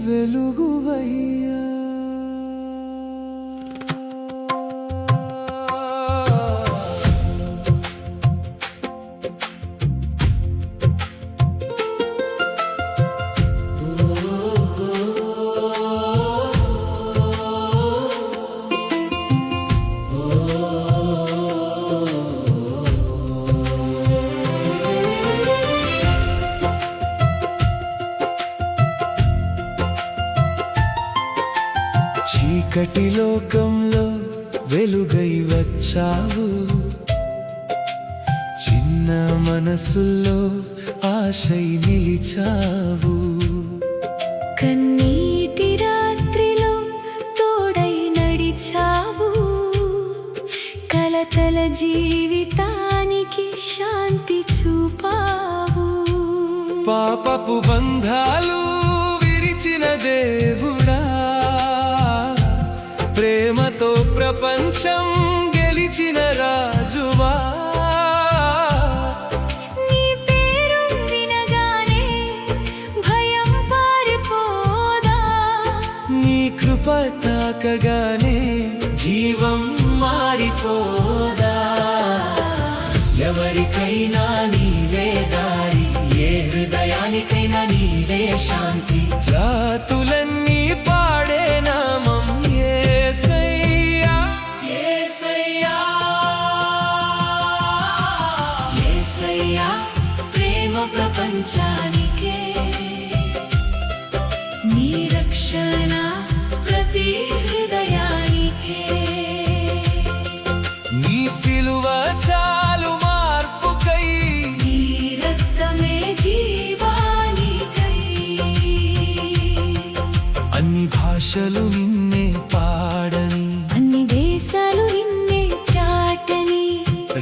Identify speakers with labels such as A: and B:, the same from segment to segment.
A: వెలుగువయ్యా. చీకటి లోకంలో వెలుగై వచ్చావు, చిన్న మనసుల్లో ఆశై నిలిచావు.
B: కన్నీటి రాత్రిలో తోడై నడిచావు, కలతల జీవితానికి శాంతి చూపావు.
A: పాపపు బంధాలు విరిచిన దేవుడా, ప్రేమతో ప్రపంచం గెలిచిన రాజువా.
B: నీ పేరు వినగానే భయం పారిపోదా,
A: నీ కృప తాకగానే జీవం మారిపోదా. ఎవరికైనా నీవే దారి, ఏ హృదయానికైనా నీవే శాంతి. జాతులన్నీ పాడే నామం యేసయ్యా, యేసయ్యా.
B: యేసయ్యా ప్రేమ ప్రపంచానికే, నీ రక్షణ ప్రతి హృదయానికే.
A: నీ సిలువ చాలు మార్పుకై,
B: నీ రక్తమే జీవానికై.
A: అన్ని భాషలు నిన్నే పాడని,
B: అన్ని దేశాలు నిన్నే చాటని.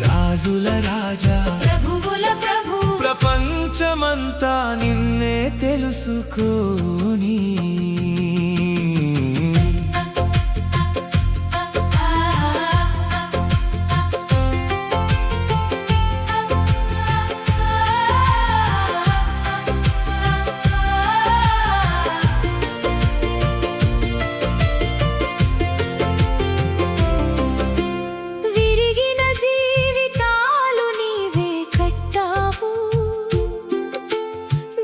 A: రాజుల రాజా,
B: ప్రభువుల ప్రభు,
A: ప్రపంచమంతా నిన్నే తెలుసుకోని.
B: విరిగిన జీవితాలు నీవే కట్టావు,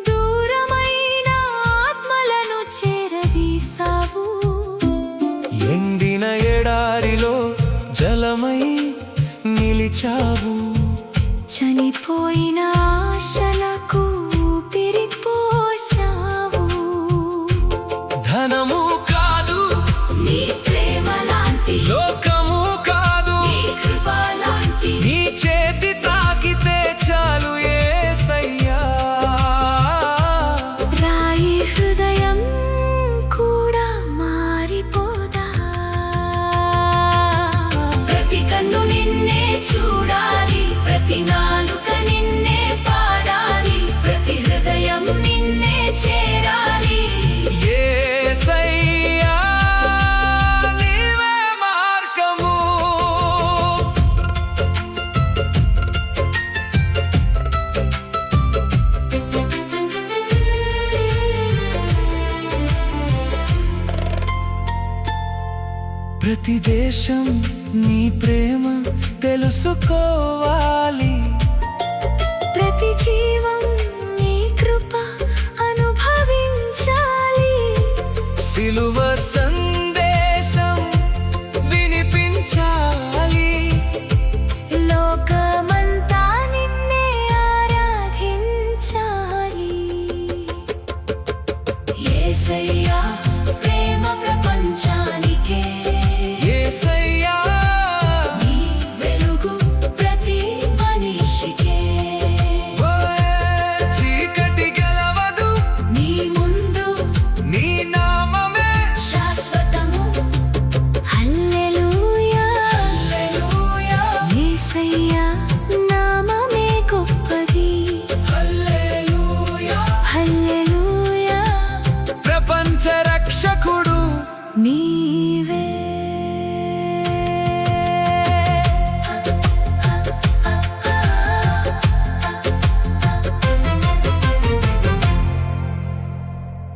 B: దూరమైన ఆత్మలను చేరదీసావు.
A: ఎండిన ఎడారిలో జలమై నిలిచావు,
B: చనిపోయిన ఆశలకు ఊపిరిపోశావు.
A: ధనము కాదు,
B: నీ ప్రేమ లాంటి,
A: లోకము కాదు,
B: నీ కృప లాంటి.
A: నీ చేతి తాకితే చాలు యేసయ్యా.
B: రాయి హృదయం కూడా మారిపోదా, ప్రతి కన్ను నిన్నే చూడాలి, ప్రతి నాలుక నిన్నే పాడాలి, ప్రతి హృదయం నిన్నే చేరాలి.
A: యేసయ్యా నీవే మార్గము, ప్రతి దేశం నీ ప్రేమ తెలుసుకోవాలి.
B: ప్రతి జీవం నీ కృప అనుభవించాలి.
A: సిలువ సందేశం వినిపించాలి,
B: లోకమంతా నిన్నే ఆరాధించాలి. యేసయ్యా